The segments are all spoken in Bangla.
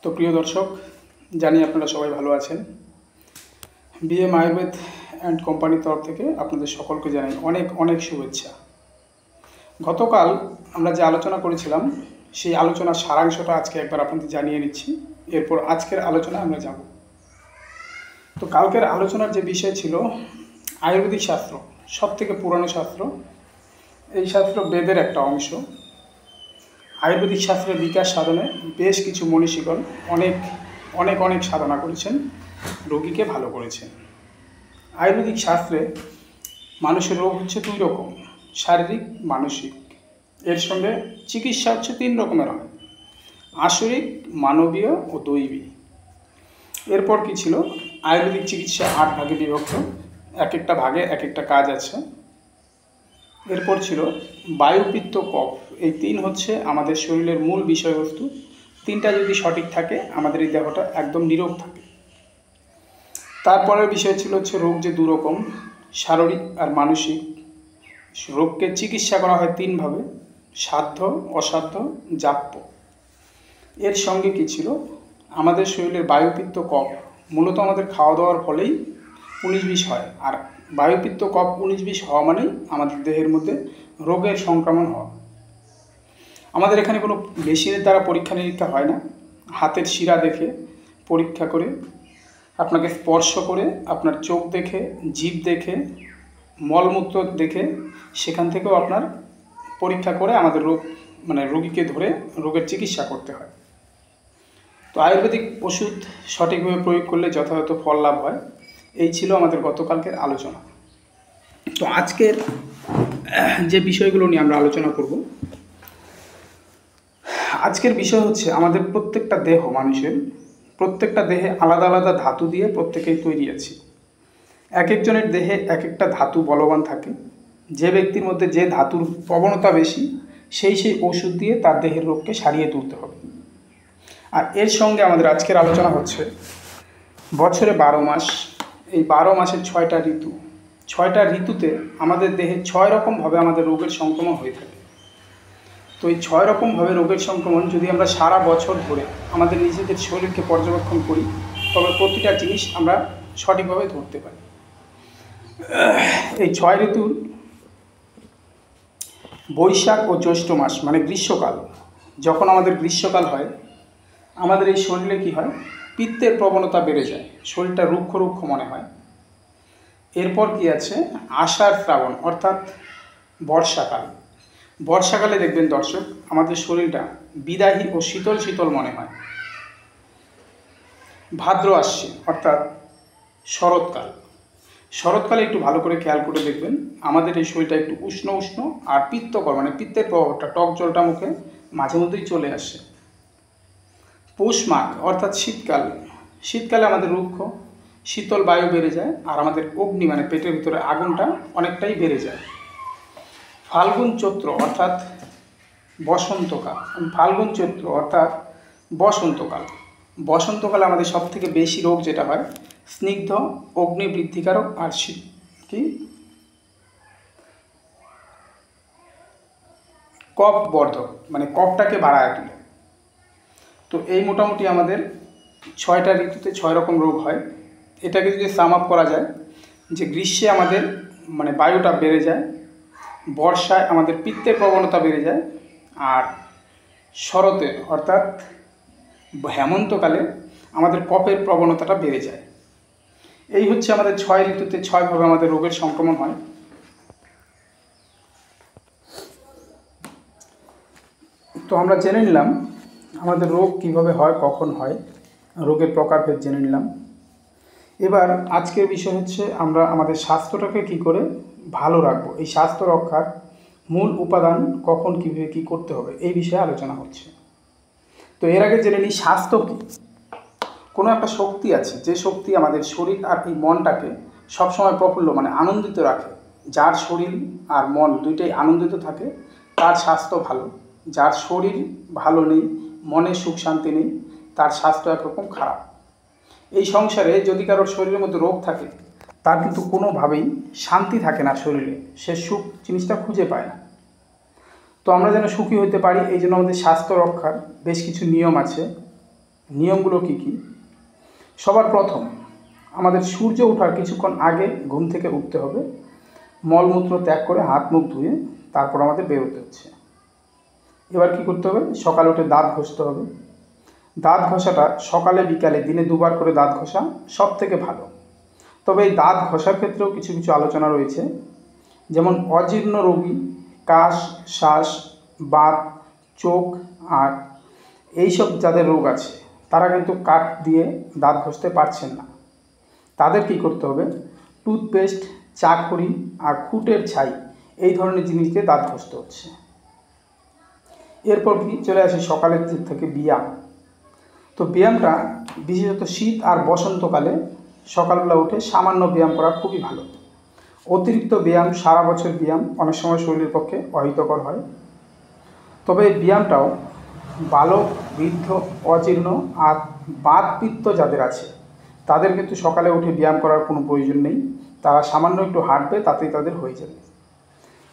তো প্রিয় দর্শক, জানি আপনারা সবাই ভালো আছেন। বিএম আয়ুর্বেদ অ্যান্ড কোম্পানির তরফ থেকে আপনাদের সকলকে জানাই অনেক অনেক শুভেচ্ছা। গতকাল আমরা যে আলোচনা করেছিলাম সেই আলোচনার সারাংশটা আজকে একবার আপনাদের জানিয়ে নিচ্ছি, এরপর আজকের আলোচনা আমরা যাব। তো কালকের আলোচনার যে বিষয় ছিল আয়ুর্বেদিক শাস্ত্র, সব থেকে পুরানো শাস্ত্র। এই শাস্ত্র বেদের একটা অংশ। আয়ুর্বেদিক শাস্ত্রের বিকাশ সাধনে বেশ কিছু মনীষীগণ অনেক অনেক অনেক সাধনা করেছেন, রোগীকে ভালো করেছেন। আয়ুর্বেদিক শাস্ত্রে মানুষের রোগ হচ্ছে দুই রকম, শারীরিক, মানসিক। এর সঙ্গে চিকিৎসা হচ্ছে তিন রকমের হয়, আসরিক, মানবীয় ও দৈবী। এরপর কি ছিল, আয়ুর্বেদিক চিকিৎসা 8 ভাগে বিভক্ত, এক একটা ভাগে এক একটা কাজ আছে। এরপর ছিল বায়ু, পিত্ত, কফ। এই তিন হচ্ছে আমাদের শরীরের মূল বিষয়বস্তু। তিনটা যদি সঠিক থাকে আমাদের এই দেহটা একদম নিরোগ থাকে। তারপরের বিষয় ছিল হচ্ছে রোগ যে দুরকম, শারীরিক আর মানসিক। রোগকে চিকিৎসা করা হয় তিনভাবে, সাধ্য, অসাধ্য, জাপ্য। এর সঙ্গে কি ছিল, আমাদের শরীরের বায়ু, পিত্ত, কফ মূলত আমাদের খাওয়া দাওয়ার ফলেই 19-20 হয়। আর বায়ু, পিত্ত, কফ 19-20 হওয়া মানেই আমাদের দেহের মধ্যে রোগের সংক্রমণ হওয়া। আমাদের এখানে কোনো মেশিনের দ্বারা পরীক্ষা নিরীক্ষা হয় না, হাতের শিরা দেখে, পরীক্ষা করে, আপনাকে স্পর্শ করে, আপনার চোখ দেখে, জিভ দেখে, মলমূত্র দেখে, সেখান থেকেও আপনার পরীক্ষা করে আমাদের রোগীকে ধরে রোগের চিকিৎসা করতে হয়। তো আয়ুর্বেদিক ওষুধ সঠিকভাবে প্রয়োগ করলে যথাযথ ফল লাভ হয়। এই ছিল আমাদের গতকালকের আলোচনা। তো আজকের যে বিষয়গুলো নিয়ে আমরা আলোচনা করব, আজকের বিষয় হচ্ছে আমাদের প্রত্যেকটা দেহ, মানুষের প্রত্যেকটা দেহে আলাদা আলাদা ধাতু দিয়ে প্রত্যেকেই তৈরি আছে। এক একজনের দেহে এক একটা ধাতু বলবান থাকে। যে ব্যক্তির মধ্যে যে ধাতুর প্রবণতা বেশি, সেই ওষুধ দিয়ে তার দেহের রোগকে সারিয়ে তুলতে হবে। আর এর সঙ্গে আমাদের আজকের আলোচনা হচ্ছে বছরে 12 মাস, এই 12 মাসের 6টা ঋতু। 6টা ঋতুতে আমাদের দেহে 6 রকমভাবে আমাদের রোগের সংক্রমণ হয়ে থাকে। তো এই 6 রকমভাবে রোগের সংক্রমণ যদি আমরা সারা বছর ধরে আমাদের নিজেদের শরীরকে পর্যবেক্ষণ করি, তবে প্রতিটা জিনিস আমরা সঠিকভাবে ধরতে পারি। এই 6 ঋতুর বৈশাখ ও জ্যৈষ্ঠ মাস মানে গ্রীষ্মকাল, যখন আমাদের গ্রীষ্মকাল হয়, আমাদের এই শরীরে কি হয়, পিত্তের প্রবণতা বেড়ে যায়, শরীরটা রুক্ষ রুক্ষ মনে হয়। এরপর কি আছে, আষাঢ় শ্রাবণ অর্থাৎ বর্ষাকাল। বর্ষাকালে দেখবেন দর্শক, আমাদের শরীরটা বিদাহী ও শীতল শীতল মনে হয়। ভাদ্র আসছে অর্থাৎ শরৎকাল। শরৎকালে একটু ভালো করে খেয়াল করে দেখবেন, আমাদের এই শরীরটা একটু উষ্ণ উষ্ণ আর পিত্তকর, মানে পিত্তের প্রভাবটা, টক জলটা মুখে মাঝে মধ্যেই চলে আসে। পৌষ মাঘ অর্থাৎ শীতকাল। শীতকালে আমাদের রুক্ষ শীতল বায়ু বেড়ে যায় আর আমাদের অগ্নি মানে পেটের ভিতরে আগুনটা অনেকটাই বেড়ে যায়। ফাল্গুন চৈত্র অর্থাৎ বসন্তকাল। ফাল্গুন চৈত্র অর্থাৎ বসন্তকাল। বসন্তকালে আমাদের সবথেকে বেশি রোগ যেটা হয়, স্নিগ্ধ, অগ্নি বৃদ্ধিকারক আর কফ বর্ধক, মানে কফটাকে বাড়ায় তোলে। তো এই মোটামুটি আমাদের 6টা ঋতুতে 6 রকম রোগ হয়। এটাকে যদি সাম আপ করা যায়, যে গ্রীষ্মে আমাদের মানে বায়ুটা বেড়ে যায়, বর্ষায় আমাদের পিত্তের প্রবণতা বেড়ে যায়, আর শরতে অর্থাৎ হেমন্তকালে আমাদের কফের প্রবণতাটা বেড়ে যায়। এই হচ্ছে আমাদের 6 ঋতুতে 6 ভাবে আমাদের রোগের সংক্রমণ হয়। তো আমরা জেনে নিলাম আমাদের রোগ কিভাবে হয়, কখন হয়, রোগের প্রকারভেদ জেনে নিলাম। এবার আজকের বিষয় হচ্ছে আমরা আমাদের স্বাস্থ্যটাকে কি করে ভালো রাখবো, এই স্বাস্থ্য রক্ষার মূল উপাদান কখন কীভাবে কী করতে হবে, এই বিষয়ে আলোচনা হচ্ছে। তো এর আগে জেনে নিই স্বাস্থ্য কী। কোনো একটা শক্তি আছে, যে শক্তি আমাদের শরীর আর এই মনটাকে সবসময় প্রফুল্ল মানে আনন্দিত রাখে। যার শরীর আর মন দুইটাই আনন্দিত থাকে তার স্বাস্থ্য ভালো। যার শরীর ভালো নেই, মনে সুখ শান্তি নেই, তার স্বাস্থ্য একরকম খারাপ। এই সংসারে যদি কারোর শরীরের মধ্যে রোগ থাকে, তার কিন্তু কোনোভাবেই শান্তি থাকে না শরীরে, সে সুখ জিনিসটা খুঁজে পায় না। তো আমরা যেন সুখী হতে পারি, এই জন্য আমাদের স্বাস্থ্য রক্ষার বেশ কিছু নিয়ম আছে। নিয়মগুলো কি কি? সবার প্রথম আমাদের সূর্য ওঠার কিছুক্ষণ আগে ঘুম থেকে উঠতে হবে, মলমূত্র ত্যাগ করে হাত মুখ ধুয়ে তারপর আমাদের বেরোতে হচ্ছে। এবার কি করতে হবে? সকালে উঠে দাঁত ঘষতে হবে। দাঁত ঘষাটা সকালে বিকালে দিনে 2বার করে দাঁত ঘষা সব থেকে ভালো। তবে এই দাঁত ঘষার ক্ষেত্রেও কিছু কিছু আলোচনা রয়েছে, যেমন অজীর্ণ রোগী, কাশ, শ্বাস, বাত, চোখ আর এইসব যাদের রোগ আছে তারা কিন্তু কাঠ দিয়ে দাঁত ঘষতে পারছেন না। তাদের কি করতে হবে? টুথপেস্ট, চাকরি আর খুঁটের ছাই এই ধরনের জিনিস দিয়ে দাঁত ঘষতে হচ্ছে। এরপর কি চলে আসে সকালের দিক থেকে ব্যায়াম। তো ব্যায়ামটা বিশেষত শীত আর বসন্তকালে সকালবেলা উঠে সামান্য ব্যায়াম করা খুবই ভালো। অতিরিক্ত ব্যায়াম, সারা বছর ব্যায়াম অনেক সময় শরীরের পক্ষে অহিতকর হয়। তবে এই ব্যায়ামটাও বালক, বৃদ্ধ, অজীর্ণ আর বাতপিত্ত যাদের আছে তাদের কিন্তু সকালে উঠে ব্যায়াম করার কোনো প্রয়োজন নেই। তারা সামান্য একটু হাঁটবে, তাতেই তাদের হয়ে যাবে।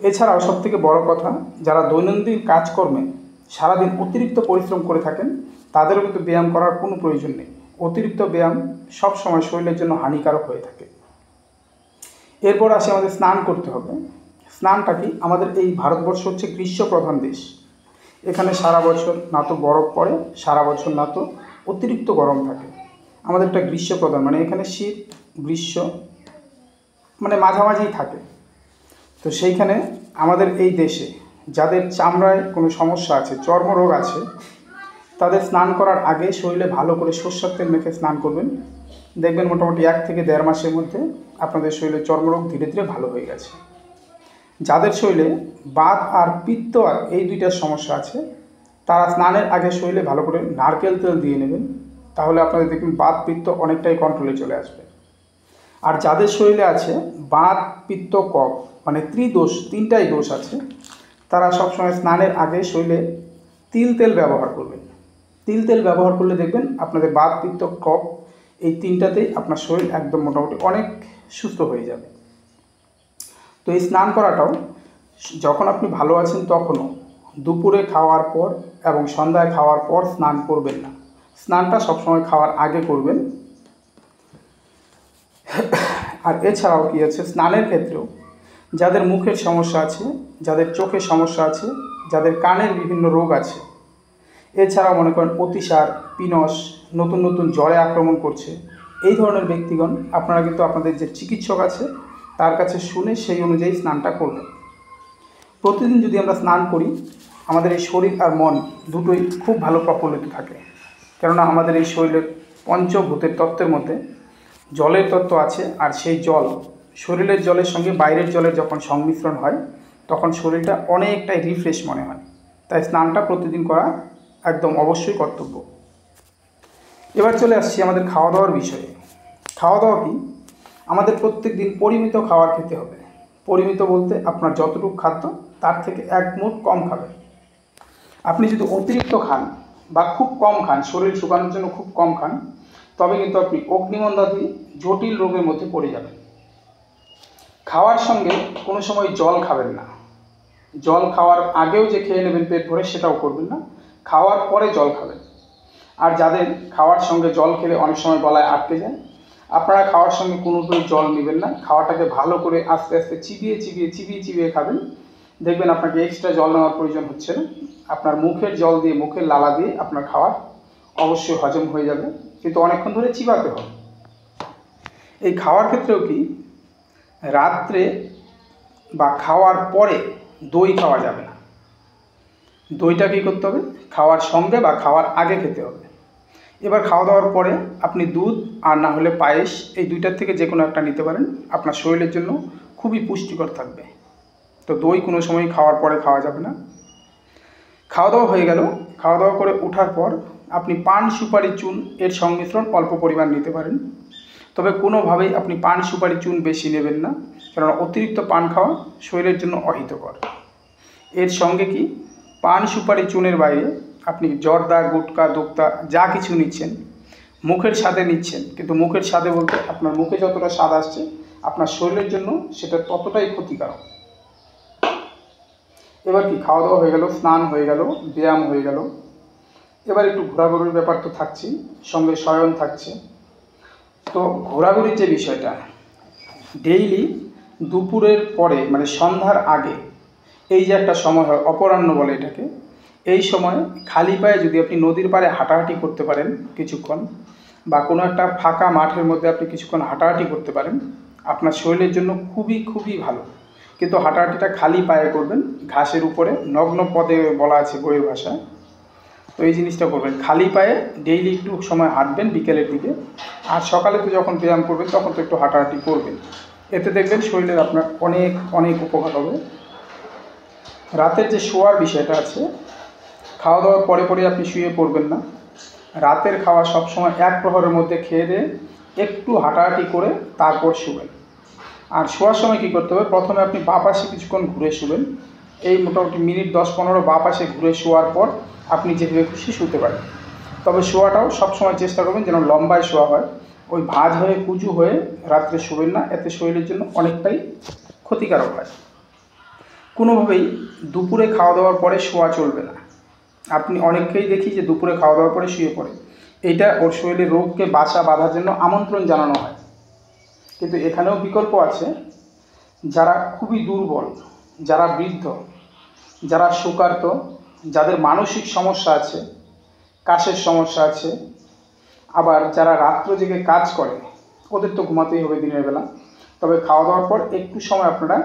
এছাড়াও সবথেকে বড় কথা, যারা দৈনন্দিন কাজকর্মে সারাদিন অতিরিক্ত পরিশ্রম করে থাকেন তাদেরও কিন্তু ব্যায়াম করার কোনো প্রয়োজন নেই। অতিরিক্ত ব্যায়াম সবসময় শরীরের জন্য হানিকারক হয়ে থাকে। এরপর আসে আমাদের স্নান করতে হবে। স্নানটা কি? আমাদের এই ভারতবর্ষ হচ্ছে গ্রীষ্মপ্রধান দেশ। এখানে সারা বছর না তো বরফ পড়ে, সারা বছর না তো অতিরিক্ত গরম থাকে। আমাদের একটা গ্রীষ্মপ্রধান, মানে এখানে শীত গ্রীষ্ম মানে মাঝামাঝি থাকে। তো সেইখানে আমাদের এই দেশে যাদের চামড়ায় কোনো সমস্যা আছে, চর্মরোগ আছে, তাদের স্নান করার আগে শরীরে ভালো করে সরষের তেল মেখে স্নান করবেন। দেখবেন মোটামুটি 1 থেকে 1.5 মাসের মধ্যে আপনাদের শরীরে চর্মরোগ ধীরে ধীরে ভালো হয়ে গেছে। যাদের শরীরে বাত আর পিত্ত আর এই দুইটার সমস্যা আছে তারা স্নানের আগে শরীরে ভালো করে নারকেল তেল দিয়ে নেবেন, তাহলে আপনাদের দেখবেন বাত পিত্ত অনেকটাই কন্ট্রোলে চলে আসবে। আর যাদের শরীরে আছে বাত, পিত্ত, কফ মানে ত্রিদোষ, 3টাই দোষ আছে, তারা সবসময় স্নানের আগে শরীরে তিল তেল ব্যবহার করবেন। তিল তেল ব্যবহার করলে দেখবেন আপনাদের বাত, পিত্ত, কফ এই 3টাতেই আপনার শরীর একদম মোটামুটি অনেক সুস্থ হয়ে যাবে। তো এই স্নান করাটাও যখন আপনি ভালো আছেন তখনও দুপুরে খাওয়ার পর এবং সন্ধ্যায় খাওয়ার পর স্নান করবেন না। স্নানটা সবসময় খাওয়ার আগে করবেন। আর এছাড়াও কি আছে, স্নানের ক্ষেত্রেও যাদের মুখের সমস্যা আছে, যাদের চোখের সমস্যা আছে, যাদের কানের বিভিন্ন রোগ আছে, এছাড়াও মনে করেন অতিসার, পিনস, নতুন নতুন জ্বরে আক্রমণ করছে, এই ধরনের ব্যক্তিগণ আপনারা কিন্তু আপনাদের যে চিকিৎসক আছে তার কাছে শুনে সেই অনুযায়ী স্নানটা করবেন। প্রতিদিন যদি আমরা স্নান করি আমাদের এই শরীর আর মন দুটোই খুব ভালো প্রফুল্লিত থাকে। কেননা আমাদের এই শরীরের পঞ্চভূতের তত্ত্বের মধ্যে জলের তত্ত্ব আছে, আর সেই জল শরীরের জলের সঙ্গে বাইরের জলের যখন সংমিশ্রণ হয় তখন শরীরটা অনেকটাই রিফ্রেশ মনে হয়। তাই স্নানটা প্রতিদিন করা একদম অবশ্যই কর্তব্য। এবার চলে আসছি আমাদের খাওয়া দাওয়ার বিষয়ে। খাওয়া দাওয়া কি? আমাদের প্রত্যেক দিন পরিমিত খাবার খেতে হবে। পরিমিত বলতে আপনার যতটুকু খাদ্য তার থেকে 1 মুঠ কম খাবেন। আপনি যদি অতিরিক্ত খান বা খুব কম খান, শরীর শুকানোর জন্য খুব কম খান, তবে কিন্তু আপনি অগ্নিমন্দাদি জটিল রোগের মধ্যে পড়ে যাবেন। খাওয়ার সঙ্গে কোনো সময় জল খাবেন না। জল খাওয়ার আগেও যে খেয়ে নেবেন পেট ভরে সেটাও করবেন না, খাওয়ার পরে জল খাবেন। আর যাদের খাওয়ার সঙ্গে জল খেলে অনেক সময় গলায় আটকে যায়, আপনারা খাওয়ার সঙ্গে কোনোটাই জল নেবেন না। খাওয়াটাকে ভালো করে আস্তে আস্তে চিবিয়ে চিবিয়ে চিবিয়ে চিবিয়ে খাবেন। দেখবেন আপনাকে এক্সট্রা জল নেওয়ার প্রয়োজন হচ্ছে না। আপনার মুখের জল দিয়ে, মুখের লালা দিয়ে আপনার খাওয়ার অবশ্যই হজম হয়ে যাবে, কিন্তু অনেকক্ষণ ধরে চিবাতে হবে। এই খাওয়ার ক্ষেত্রেও কি, রাত্রে বা খাওয়ার পরে দই খাওয়া যাবে না। দইটা কী করতে হবে? খাওয়ার সঙ্গে বা খাওয়ার আগে খেতে হবে। এবার খাওয়া দাওয়ার পরে আপনি দুধ আর না হলে পায়েস, এই দুইটার থেকে যে কোনো একটা নিতে পারেন, আপনার শরীরের জন্য খুবই পুষ্টিকর থাকবে। তো দই কোনো সময় খাওয়ার পরে খাওয়া যাবে না। খাওয়া দাওয়া হয়ে গেল, খাওয়া দাওয়া করে ওঠার পর আপনি পান, সুপারি, চুন এর সংমিশ্রণ অল্প পরিমাণ নিতে পারেন। তবে কোনোভাবেই আপনি পান, সুপারি, চুন বেশি নেবেন না, কারণ অতিরিক্ত পান খাওয়া শরীরের জন্য অহিতকর। এর সঙ্গে কি, পান, সুপারি, চুনের বাইরে আপনি জর্দা, গুটকা, দোক্তা যা কিছু নিচ্ছেন, মুখের স্বাদে নিচ্ছেন, কিন্তু মুখের স্বাদে বলতে আপনার মুখে যতটা স্বাদ আসছে আপনার শরীরের জন্য সেটা ততটাই ক্ষতিকারক। এবার কি, খাওয়া দাওয়া হয়ে গেল, স্নান হয়ে গেল, ব্যায়াম হয়ে গেল, এবার একটু ঘোরাঘুরির ব্যাপার তো থাকছেই, সঙ্গে শয়ন থাকছে। তো ঘোরাঘুরির যে বিষয়টা, ডেইলি দুপুরের পরে মানে সন্ধ্যার আগে এই যে একটা সময় হয়, অপরাহ্ন বলে এটাকে, এই সময় খালি পায়ে যদি আপনি নদীর পাড়ে হাঁটাহাঁটি করতে পারেন কিছুক্ষণ, বা কোনো একটা ফাঁকা মাঠের মধ্যে আপনি কিছুক্ষণ হাঁটাহাঁটি করতে পারেন, আপনার শরীরের জন্য খুবই খুবই ভালো। কিন্তু হাঁটাহাঁটিটা খালি পায়ে করবেন, ঘাসের উপরে, নগ্ন পদে বলা আছে বইয়ের ভাষায়। তো এই জিনিসটা করবেন, খালি পায়ে ডেইলি একটু সময় হাঁটবেন বিকেলের দিকে। আর সকালে তো যখন ব্যায়াম করবেন তখন তো একটু হাঁটাহাঁটি করবেন। এতে দেখবেন শরীরের আপনার অনেক অনেক উপকার হবে। রাতের যে শোয়ার বিষয়টা আছে, খাওয়া দাওয়ার পরে পরে আপনি শুয়ে পড়বেন না। রাতের খাওয়া সবসময় এক প্রহরের মধ্যে খেয়ে দিয়ে একটু হাঁটাহাঁটি করে তারপর শুবেন। আর শোয়ার সময় কী করতে হবে, প্রথমে আপনি বাঁ পাশে কিছুক্ষণ ঘুরে শুবেন। এই মোটামুটি মিনিট 10-15 বাঁ পাশে ঘুরে শোয়ার পর আপনি যেভাবে খুশি শুতে পারেন। তবে শোয়াটাও সবসময় চেষ্টা করবেন যেন লম্বায় শোয়া হয়। ওই ভাঁজ হয়ে কুঁজু হয়ে রাত্রে শোবেন না, এতে শরীরের জন্য অনেকটাই ক্ষতিকারক হয়। কোনোভাবেই দুপুরে খাওয়া দাওয়ার পরে শোয়া চলবে না। আপনি অনেককেই দেখি যে দুপুরে খাওয়া দাওয়ার পরে শুয়ে পড়ে, এইটা ওর শরীরের রোগকে বাঁধার জন্য আমন্ত্রণ জানানো হয়। কিন্তু এখানেও বিকল্প আছে। যারা খুবই দুর্বল, যারা বৃদ্ধ, যারা শোকার্ত, যাদের মানসিক সমস্যা আছে, কাশের সমস্যা আছে, আবার যারা রাত্র জেগে কাজ করে, ওদের তো ঘুমাতেই হবে দিনের বেলা। তবে খাওয়া দাওয়ার পর একটু সময় আপনারা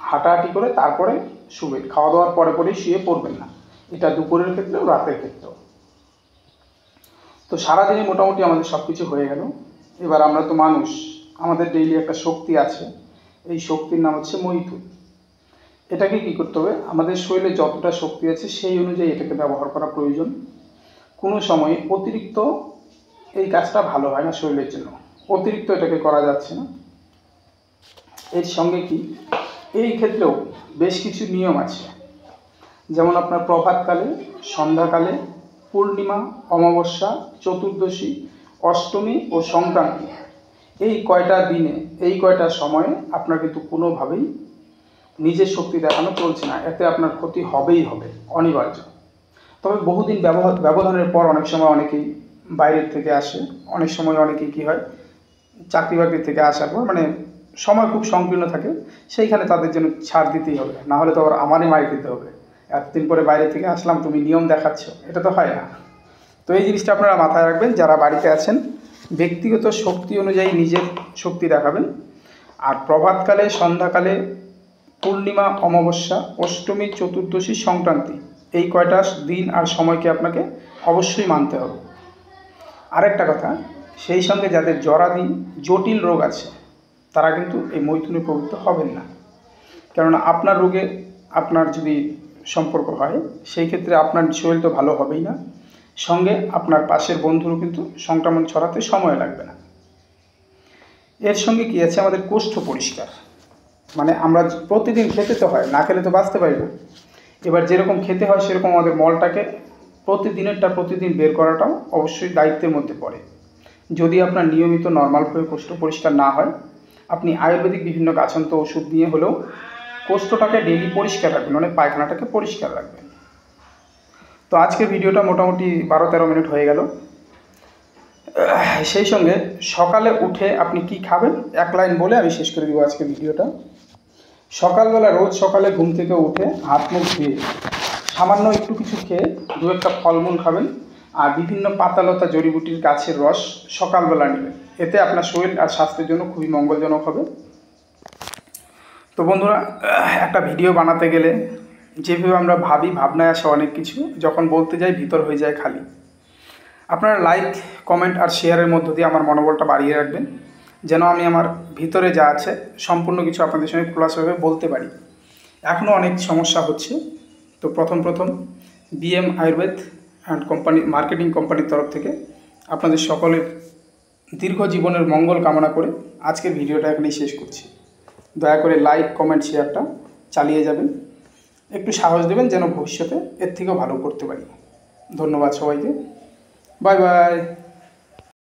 হাঁটাহাঁটি করে তারপরে শুবেন। খাওয়া দাওয়ার পরে পরেই শুয়ে পড়বেন না। এটা দুপুরের ক্ষেত্রেও রাতের ক্ষেত্রেও। তো সারাদিনে মোটামুটি আমাদের সব কিছু হয়ে গেল। এবার আমরা তো মানুষ, আমাদের ডেইলি একটা শক্তি আছে। এই শক্তির নাম হচ্ছে মৈথুন। এটাকে কী করতে হবে, আমাদের শরীরে যতটা শক্তি আছে সেই অনুযায়ী এটাকে ব্যবহার করা প্রয়োজন। কোনো সময় অতিরিক্ত এই কাজটা ভালো হয় না শরীরের জন্য, অতিরিক্ত এটাকে করা যাচ্ছে না। এর সঙ্গে কি, এই ক্ষেত্রেও বেশ কিছু নিয়ম আছে। যেমন আপনার প্রভাতকালে, সন্ধ্যাকালে, পূর্ণিমা, অমাবস্যা, চতুর্দশী, অষ্টমী ও সংক্রান্তি, এই কয়টা দিনে, এই কয়টা সময়ে আপনার কিন্তু কোনোভাবেই নিজের শক্তি দেখানো চলছে না। এতে আপনার ক্ষতি হবেই হবে, অনিবার্য। তবে বহুদিন ব্যবধানের পর অনেক সময় অনেকেই বাইরের থেকে আসে, অনেক সময় অনেকেই কী হয়, চাকরি বাকরি থেকে আসার পর মানে সময় খুব সংকীর্ণ থাকে, সেইখানে তাদের জন্য ছাড় দিতেই হবে, না হলে তো আবার আমারই মার দিতে হবে। এতদিন পরে বাইরে থেকে আসলাম, তুমি নিয়ম দেখাচ্ছ, এটা তো হয় না। তো এই জিনিসটা আপনারা মাথায় রাখবেন, যারা বাড়িতে আছেন ব্যক্তিগত শক্তি অনুযায়ী নিজের শক্তি দেখাবেন। আর প্রভাতকালে, সন্ধ্যাকালে, পূর্ণিমা, অমাবস্যা, অষ্টমী, চতুর্দশী, সংক্রান্তি, এই কয়টা দিন আর সময়কে আপনাকে অবশ্যই মানতে হবে। আরেকটা কথা, সেই সঙ্গে যাদের জরাদি জটিল রোগ আছে তারা কিন্তু এই মৈথুনে প্রবৃত্ত হবেন না। কেননা আপনার রোগে আপনার যদি সম্পর্ক হয়, সেই ক্ষেত্রে আপনার শরীর তো ভালো হবেই না, সঙ্গে আপনার পাশের বন্ধুরও কিন্তু সংক্রমণ ছড়াতে সময় লাগবে না। এর সঙ্গে কী আছে, আমাদের কোষ্ঠ পরিষ্কার, মানে আমরা প্রতিদিন খেতে তো হয়, না খেলে তো বাঁচতে পারি না। এবার যেরকম খেতে হয় সেরকম আমাদের মলটাকে প্রতিদিন বের করাটাও অবশ্যই দায়িত্বের মধ্যে পড়ে। যদি আপনার নিয়মিত নর্মালভাবে কোষ্ঠ পরিষ্কার না হয়, আপনি আয়ুর্বেদিক বিভিন্ন গাছন্ত ওষুধ নিয়ে হলেও কোষ্ঠটাকে ডেইলি পরিষ্কার রাখবেন, মানে পায়খানাটাকে পরিষ্কার রাখবেন। তো আজকের ভিডিওটা মোটামুটি 12-13 মিনিট হয়ে গেল। সেই সঙ্গে সকালে উঠে আপনি কি খাবেন এক লাইন বলে আমি শেষ করে দেবো আজকের ভিডিওটা। সকালবেলা রোজ সকালে ঘুম থেকে উঠে হাত মুখ ধুয়ে সামান্য একটু কিছু খেয়ে 2-1টা ফলমূল খাবেন, আর বিভিন্ন পাতালতা জড়িবুটির গাছের রস সকালবেলা নেবেন। এতে আপনার শরীর আর স্বাস্থ্যের জন্য খুবই মঙ্গলজনক হবে। তো বন্ধুরা, একটা ভিডিও বানাতে গেলে যেভাবে আমরা ভাবি, ভাবনায় আসে অনেক কিছু, যখন বলতে যাই ভিতর হয়ে যায় খালি। আপনারা লাইক, কমেন্ট আর শেয়ারের মধ্য দিয়ে আমার মনোবলটা বাড়িয়ে রাখবেন, যেন আমি আমার ভিতরে যা আছে সম্পূর্ণ কিছু আপনাদের সঙ্গে খোলাসাভাবে বলতে পারি। এখনও অনেক সমস্যা হচ্ছে। তো প্রথম BM Ayurveda and company marketing কোম্পানির তরফ থেকে আপনাদের সকলের দীর্ঘ জীবনের মঙ্গল কামনা করে আজকের ভিডিওটা এখানেই শেষ করছি। দয়া করে লাইক, কমেন্ট, শেয়ারটা চালিয়ে যাবেন, একটু সাহস দেবেন যেন ভবিষ্যতে এর থেকেও ভালো করতে পারি। ধন্যবাদ সবাইকে, বাই বাই।